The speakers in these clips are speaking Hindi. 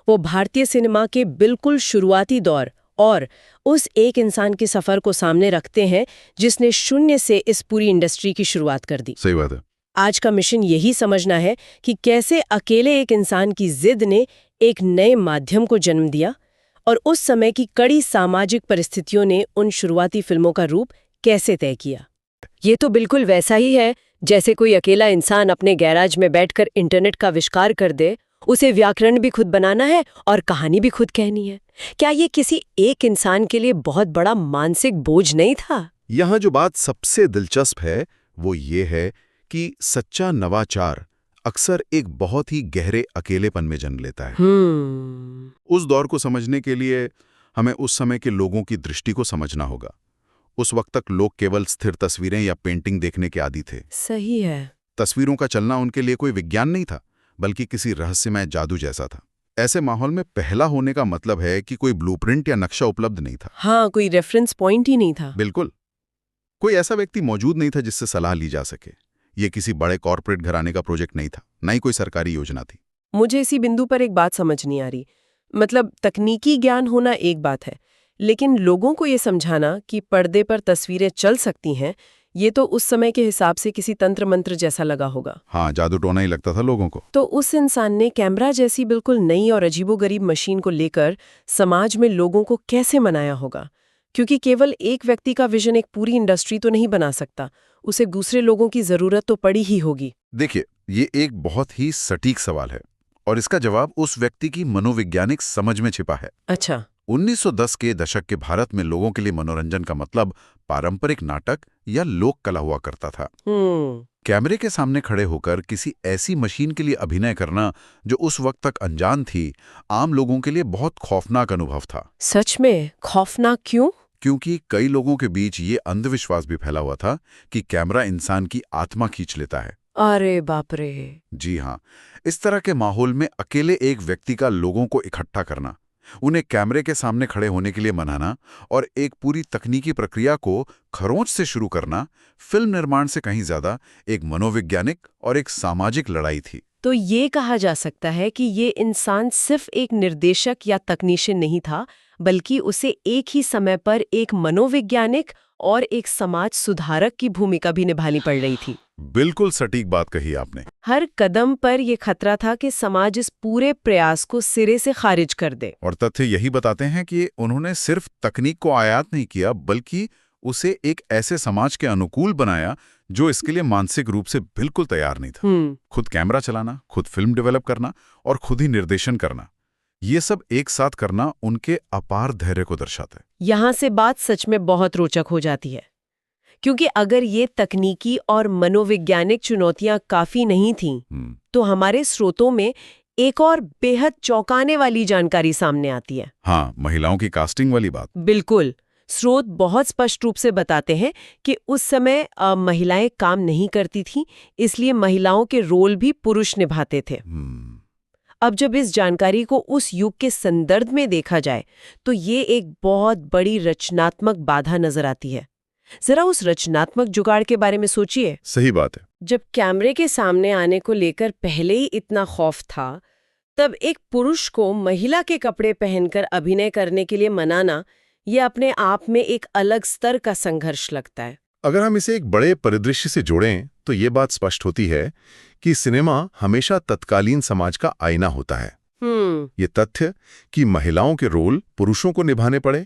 वो भारतीय सिनेमा के बिल्कुल शुरुआती दौर और उस एक इंसान के सफर को सामने रखते हैं जिसने शून्य से इस पूरी इंडस्ट्री की शुरुआत कर दी। सही बात है। आज का मिशन यही समझना है कि कैसे अकेले एक इंसान की जिद ने एक नए माध्यम को जन्म दिया और उस समय की कड़ी सामाजिक परिस्थितियों ने उन शुरुआती फिल्मों का रूप कैसे तय किया। ये तो बिल्कुल वैसा ही है जैसे कोई अकेला इंसान अपने गैराज में बैठकर इंटरनेट का आविष्कार कर दे, उसे व्याकरण भी खुद बनाना है और कहानी भी खुद कहनी है। क्या ये किसी एक इंसान के लिए बहुत बड़ा मानसिक बोझ नहीं था? यहाँ जो बात सबसे दिलचस्प है वो ये है कि सच्चा नवाचार अक्सर एक बहुत ही गहरे अकेलेपन में जन्म लेता है। उस दौर को समझने के लिए हमें उस समय के लोगों की दृष्टि को समझना होगा। उस वक्त तक लोग केवल स्थिर तस्वीरें या पेंटिंग देखने के आदी थे। सही है। तस्वीरों का चलना उनके लिए कोई विज्ञान नहीं था, बल्कि किसी रहस्यमय जादू जैसा था। ऐसे माहौल में पहला होने का मतलब है कि कोई ब्लूप्रिंट या नक्शा उपलब्ध नहीं था। हाँ, कोई रेफरेंस पॉइंट ही नहीं था। बिल्कुल। कोई ऐसा व्यक्ति मौजूद नहीं था जिससे सलाह ली जा सके। ये किसी बड़े कॉर्पोरेट घराने का प्रोजेक्ट नहीं था, न ही कोई सरकारी योजना थी। मुझे इसी बिंदु पर एक बात समझ नहीं आ रही। मतलब तकनीकी ज्ञान होना एक बात है, लेकिन लोगों को ये समझाना कि पर्दे पर तस्वीरें चल सकती हैं, ये तो उस समय के हिसाब से किसी तंत्र मंत्र जैसा लगा होगा। हाँ, जादू टोना ही लगता था लोगों को। तो उस इंसान ने कैमरा जैसी बिल्कुल नई और अजीबोगरीब मशीन को लेकर समाज में लोगों को कैसे मनाया होगा? क्योंकि केवल एक व्यक्ति का विजन एक पूरी इंडस्ट्री तो नहीं बना सकता, उसे दूसरे लोगों की जरूरत तो पड़ी ही होगी। देखिए, ये एक बहुत ही सटीक सवाल है और इसका जवाब उस व्यक्ति की मनोवैज्ञानिक समझ में छिपा है। अच्छा। 1910 के दशक के भारत में लोगों के लिए मनोरंजन का मतलब पारंपरिक नाटक या लोक कला हुआ करता था। कैमरे के सामने खड़े होकर किसी ऐसी मशीन के लिए अभिनय करना जो उस वक्त तक अनजान थी, आम लोगों के लिए बहुत खौफनाक अनुभव था। सच में खौफनाक क्यों? क्योंकि कई लोगों के बीच ये अंधविश्वास भी फैला हुआ था कि कैमरा इंसान की आत्मा खींच लेता है। अरे बाप रे। जी हाँ, इस तरह के माहौल में अकेले एक व्यक्ति का लोगों को इकट्ठा करना, उन्हें कैमरे के सामने खड़े होने के लिए मनाना और एक पूरी तकनीकी प्रक्रिया को खरोंच से शुरू करना, फिल्म निर्माण से कहीं ज्यादा एक मनोवैज्ञानिक और एक सामाजिक लड़ाई थी। तो ये कहा जा सकता है कि ये इंसान सिर्फ एक निर्देशक या तकनीशियन नहीं था, बल्कि उसे एक ही समय पर एक मनोवैज्ञानिक और एक समाज सुधारक की भूमिका भी निभानी पड़ रही थी। बिल्कुल सटीक बात कही आपने। हर कदम पर यह खतरा था कि समाज इस पूरे प्रयास को सिरे से खारिज कर दे। और तथ्य यही बताते हैं कि उन्होंने सिर्फ तकनीक को आयात नहीं किया, बल्कि उसे एक ऐसे समाज के अनुकूल बनाया जो इसके लिए मानसिक रूप से बिल्कुल तैयार नहीं था। खुद कैमरा चलाना, खुद फिल्म डेवलप करना और खुद ही निर्देशन करना, ये सब एक साथ करना उनके अपार धैर्य को दर्शाता है। यहाँ से बात सच में बहुत रोचक हो जाती है, क्योंकि अगर ये तकनीकी और मनोवैज्ञानिक चुनौतियां काफी नहीं थीं, तो हमारे स्रोतों में एक और बेहद चौंकाने वाली जानकारी सामने आती है। हाँ, महिलाओं की कास्टिंग वाली बात। बिल्कुल। स्रोत बहुत स्पष्ट रूप से बताते हैं कि उस समय महिलाएं काम नहीं करती थीं, इसलिए महिलाओं के रोल भी पुरुष निभाते थे। अब जब इस जानकारी को उस युग के संदर्भ में देखा जाए, तो ये एक बहुत बड़ी रचनात्मक बाधा नजर आती है। जरा उस रचनात्मक जुगाड़ के बारे में सोचिए। सही बात है। जब कैमरे के सामने आने को लेकर पहले ही इतना खौफ था, तब एक पुरुष को महिला के कपड़े पहनकर अभिनय करने के लिए मनाना, ये अपने आप में एक अलग स्तर का संघर्ष लगता है। अगर हम इसे एक बड़े परिदृश्य से जोड़ें, तो ये बात स्पष्ट होती है कि सिनेमा हमेशा तत्कालीन समाज का आईना होता है। ये तथ्य कि महिलाओं के रोल पुरुषों को निभाने पड़े,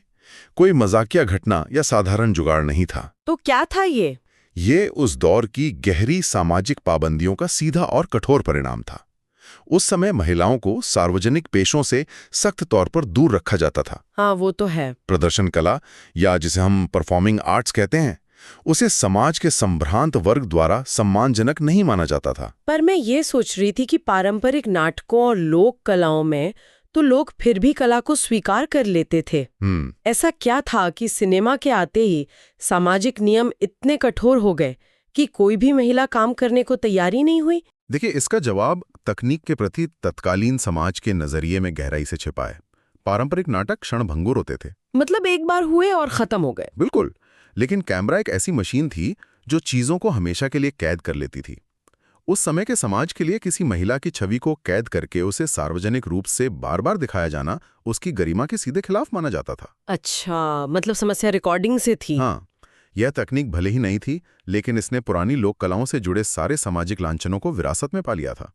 कोई मजाकिया घटना या साधारण जुगाड़ नहीं था। तो क्या था ये? ये उस दौर की गहरी सामाजिक पाबंदियों का सीधा और कठोर परिणाम था। उस समय महिलाओं को सार्वजनिक पेशों से सख्त तौर पर दूर रखा जाता था। हाँ, वो तो है। प्रदर्शन कला, या जिसे हम परफॉर्मिंग आर्ट्स कहते हैं, उसे समाज के संभ्रांत वर्ग द्वारा सम्मानजनक नहीं माना जाता था। पर मैं ये सोच रही थी कि पारंपरिक नाटकों और लोक कलाओं में तो लोग फिर भी कला को स्वीकार कर लेते थे। ऐसा क्या था कि सिनेमा के आते ही सामाजिक नियम इतने कठोर हो गए कि कोई भी महिला काम करने को तैयार ही नहीं हुई? देखिए, इसका जवाब तकनीक के प्रति तत्कालीन समाज के नजरिए में गहराई से छिपा है। पारंपरिक नाटक क्षणभंगुर होते थे। मतलब एक बार हुए और खत्म हो गए। बिल्कुल। लेकिन कैमरा एक ऐसी मशीन थी जो चीजों को हमेशा के लिए कैद कर लेती थी। उस समय के समाज के लिए किसी महिला की छवि को कैद करके उसे सार्वजनिक रूप से बार बार दिखाया जाना उसकी गरिमा के सीधे खिलाफ माना जाता था। अच्छा, मतलब समस्या रिकॉर्डिंग से थी। हाँ, यह तकनीक भले ही नहीं थी, लेकिन इसने पुरानी लोक कलाओं से जुड़े सारे सामाजिक लांछनों को विरासत में पा लिया था।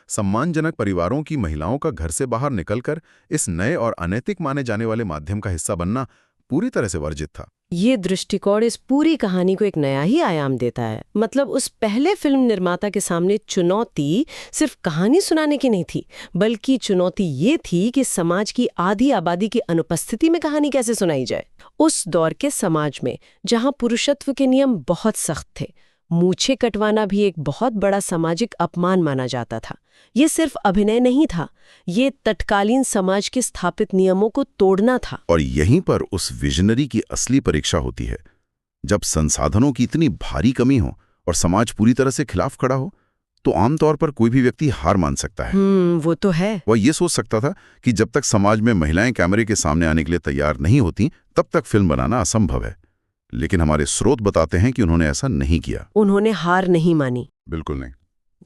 सम्मानजनक परिवारों की महिलाओं का घर से बाहर निकलकर इस नए और अनैतिक माने जाने वाले माध्यम का हिस्सा बनना पूरी तरह से वर्जित था। ये दृष्टिकोण इस पूरी कहानी को एक नया ही आयाम देता है। मतलब उस पहले फिल्म निर्माता के सामने चुनौती सिर्फ कहानी सुनाने की नहीं थी, बल्कि चुनौती ये थी कि समाज की आधी आबादी की अनुपस्थिति में कहानी कैसे सुनाई जाए। उस दौर के समाज में जहां पुरुषत्व के नियम बहुत सख्त थे, मूछें कटवाना भी एक बहुत बड़ा सामाजिक अपमान माना जाता था। ये सिर्फ अभिनय नहीं था, ये तत्कालीन समाज के स्थापित नियमों को तोड़ना था। और यहीं पर उस विजनरी की असली परीक्षा होती है। जब संसाधनों की इतनी भारी कमी हो और समाज पूरी तरह से खिलाफ खड़ा हो, तो आमतौर पर कोई भी व्यक्ति हार मान सकता है। वो तो है। वह ये सोच सकता था कि जब तक समाज में महिलाएं कैमरे के सामने आने के लिए तैयार नहीं होती, तब तक फिल्म बनाना असंभव है। लेकिन हमारे स्रोत बताते हैं कि उन्होंने ऐसा नहीं किया। उन्होंने हार नहीं मानी। बिल्कुल नहीं।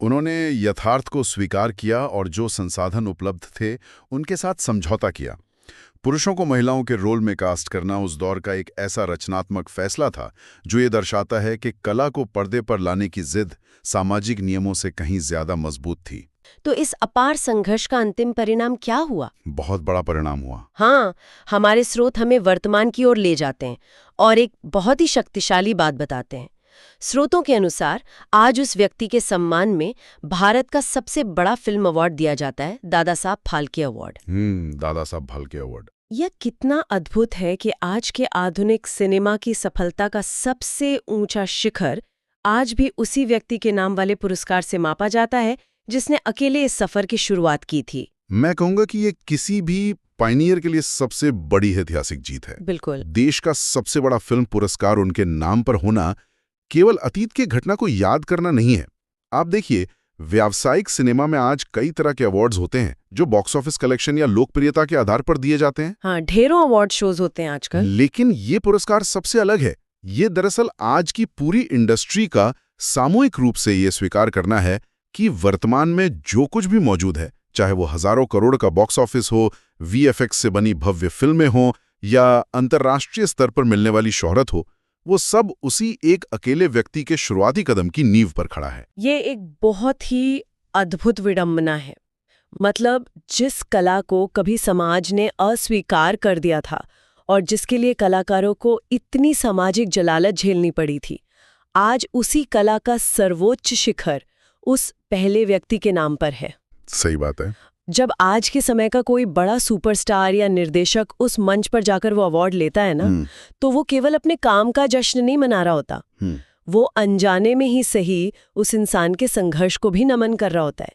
उन्होंने यथार्थ को स्वीकार किया और जो संसाधन उपलब्ध थे उनके साथ समझौता किया। पुरुषों को महिलाओं के रोल में कास्ट करना उस दौर का एक ऐसा रचनात्मक फैसला था जो ये दर्शाता है कि कला को पर्दे पर लाने की जिद सामाजिक नियमों से कहीं ज्यादा मजबूत थी। तो इस अपार संघर्ष का अंतिम परिणाम क्या हुआ? बहुत बड़ा परिणाम हुआ। हाँ, हमारे स्रोत हमें वर्तमान की ओर ले जाते हैं और एक बहुत ही शक्तिशाली बात बताते हैं। स्रोतों के अनुसार आज उस व्यक्ति के सम्मान में भारत का सबसे बड़ा फिल्म अवार्ड दिया जाता है, दादा साहब फाल्के अवार्ड। दादा साहब फाल्के अवार्ड। यह कितना अद्भुत है कि आज के आधुनिक सिनेमा की सफलता का सबसे ऊंचा शिखर आज भी उसी व्यक्ति के नाम वाले पुरस्कार से मापा जाता है जिसने अकेले इस सफर की शुरुआत की थी। मैं कहूंगा कि ये किसी भी पायनियर के लिए सबसे बड़ी ऐतिहासिक जीत है। बिल्कुल। देश का सबसे बड़ा फिल्म पुरस्कार उनके नाम पर होना केवल अतीत की घटना को याद करना नहीं है। आप देखिए, व्यावसायिक सिनेमा में आज कई तरह के अवार्ड्स होते हैं जो बॉक्स ऑफिस कलेक्शन या लोकप्रियता के आधार पर दिए जाते हैं। हाँ, ढेरों अवार्ड शोज होते हैं आजकल। लेकिन ये पुरस्कार सबसे अलग है। ये दरअसल आज की पूरी इंडस्ट्री का सामूहिक रूप से ये स्वीकार करना है कि वर्तमान में जो कुछ भी मौजूद है, चाहे वो हजारों करोड़ का बॉक्स ऑफिस हो, वीएफएक्स से बनी भव्य फिल्में हो या अंतर्राष्ट्रीय स्तर पर मिलने वाली शोहरत हो, वो सब उसी एक अकेले व्यक्ति के शुरुआती कदम की नींव पर खड़ा है। ये एक बहुत ही अद्भुत विडंबना है। मतलब जिस कला को कभी समाज ने अस्वीकार कर दिया था और जिसके लिए कलाकारों को इतनी सामाजिक जलालत झेलनी पड़ी थी, आज उसी कला का सर्वोच्च शिखर उस पहले व्यक्ति के नाम पर है। सही बात है। जब आज के समय का कोई बड़ा सुपरस्टार या निर्देशक उस मंच पर जाकर वो अवार्ड लेता है ना, तो वो केवल अपने काम का जश्न नहीं मना रहा होता, वो अनजाने में ही सही उस इंसान के संघर्ष को भी नमन कर रहा होता है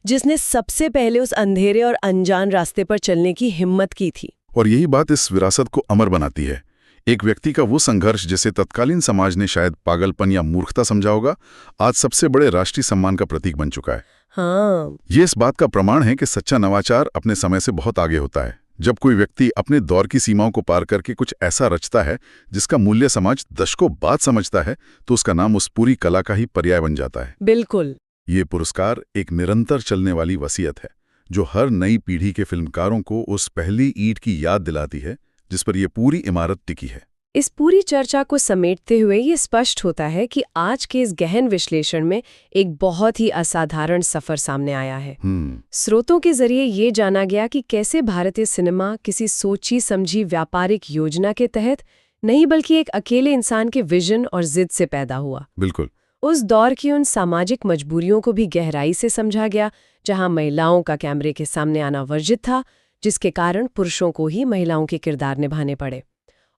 जिसने सबसे पहले उस अंधेरे और अनजान रास्ते पर चलने की हिम्मत की थी। और यही बात इस विरासत को अमर बनाती है। एक व्यक्ति का वो संघर्ष जिसे तत्कालीन समाज ने शायद पागलपन या मूर्खता समझा होगा, आज सबसे बड़े राष्ट्रीय सम्मान का प्रतीक बन चुका है। हाँ, ये इस बात का प्रमाण है कि सच्चा नवाचार अपने समय से बहुत आगे होता है। जब कोई व्यक्ति अपने दौर की सीमाओं को पार करके कुछ ऐसा रचता है जिसका मूल्य समाज दशकों बाद समझता है, तो उसका नाम उस पूरी कला का ही पर्याय बन जाता है। बिल्कुल। ये पुरस्कार एक निरंतर चलने वाली वसीयत है जो हर नई पीढ़ी के फिल्मकारों को उस पहली ईंट की याद दिलाती है जिस पर यह पूरी इमारत टिकी है। इस पूरी चर्चा को समेटते हुए ये स्पष्ट होता है कि आज के इस गहन विश्लेषण में एक बहुत ही असाधारण सफर सामने आया है। स्रोतों के जरिए ये जाना गया कि कैसे भारतीय सिनेमा किसी सोची समझी व्यापारिक योजना के तहत नहीं बल्कि एक अकेले इंसान के विजन और जिद से पैदा हुआ। बिल्कुल। उस दौर की उन सामाजिक मजबूरियों को भी गहराई से समझा गया जहां महिलाओं का कैमरे के सामने आना वर्जित था, जिसके कारण पुरुषों को ही महिलाओं के किरदार निभाने पड़े।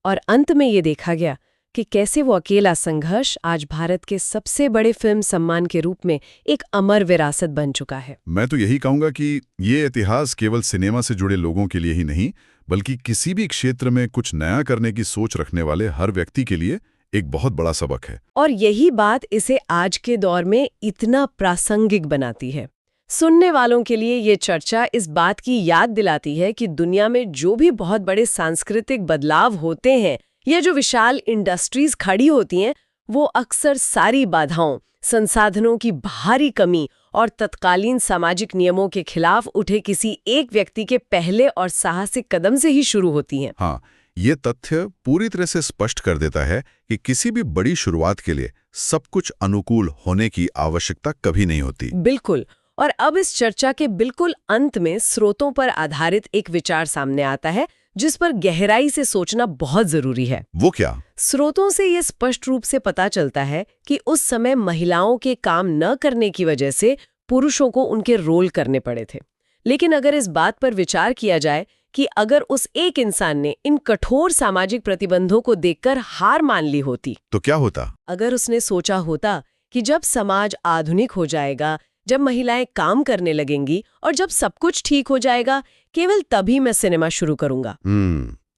और अंत में ये देखा गया कि कैसे वो अकेला संघर्ष आज भारत के सबसे बड़े फिल्म सम्मान के रूप में एक अमर विरासत बन चुका है। मैं तो यही कहूंगा कि ये इतिहास केवल सिनेमा से जुड़े लोगों के लिए ही नहीं, बल्कि किसी भी क्षेत्र में कुछ नया करने की सोच रखने वाले हर व्यक्ति के लिए एक बहुत बड़ा सबक है। और यही बात इसे आज के दौर में इतना प्रासंगिक बनाती है। सुनने वालों के लिए ये चर्चा इस बात की याद दिलाती है कि दुनिया में जो भी बहुत बड़े सांस्कृतिक बदलाव होते हैं या जो विशाल इंडस्ट्रीज खड़ी होती हैं, वो अक्सर सारी बाधाओं, संसाधनों की भारी कमी और तत्कालीन सामाजिक नियमों के खिलाफ उठे किसी एक व्यक्ति के पहले और साहसिक कदम से ही शुरू होती हैं। हाँ, ये तथ्य पूरी तरह से स्पष्ट कर देता है कि किसी भी बड़ी शुरुआत के लिए सब कुछ अनुकूल होने की आवश्यकता कभी नहीं होती। बिल्कुल। और अब इस चर्चा के बिल्कुल अंत में स्रोतों पर आधारित एक विचार सामने आता है जिस पर गहराई से सोचना बहुत जरूरी है। वो क्या? स्रोतों से ये स्पष्ट रूप से पता चलता है कि उस समय महिलाओं के काम न करने की वजह से पुरुषों को उनके रोल करने पड़े थे। लेकिन अगर इस बात पर विचार किया जाए कि अगर उस एक इंसान ने इन कठोर सामाजिक प्रतिबंधों को देखकर हार मान ली होती तो क्या होता? अगर उसने सोचा होता कि जब समाज आधुनिक हो जाएगा, जब महिलाएं काम करने लगेंगी और जब सब कुछ ठीक हो जाएगा, केवल तभी मैं सिनेमा शुरू करूंगा।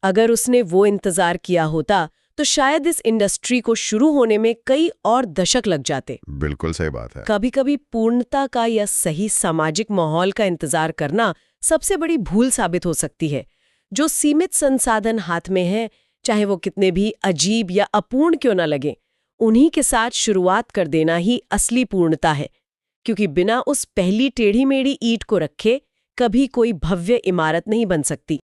अगर उसने वो इंतजार किया होता तो शायद इस इंडस्ट्री को शुरू होने में कई और दशक लग जाते। बिल्कुल सही बात है। कभी-कभी पूर्णता का या सही सामाजिक माहौल का इंतजार करना सबसे बड़ी भूल साबित हो सकती है। जो सीमित संसाधन हाथ में है, चाहे वो कितने भी अजीब या अपूर्ण क्यों न लगे, उन्हीं के साथ शुरुआत कर देना ही असली पूर्णता है। क्योंकि बिना उस पहली टेढ़ी मेढ़ी ईंट को रखे कभी कोई भव्य इमारत नहीं बन सकती।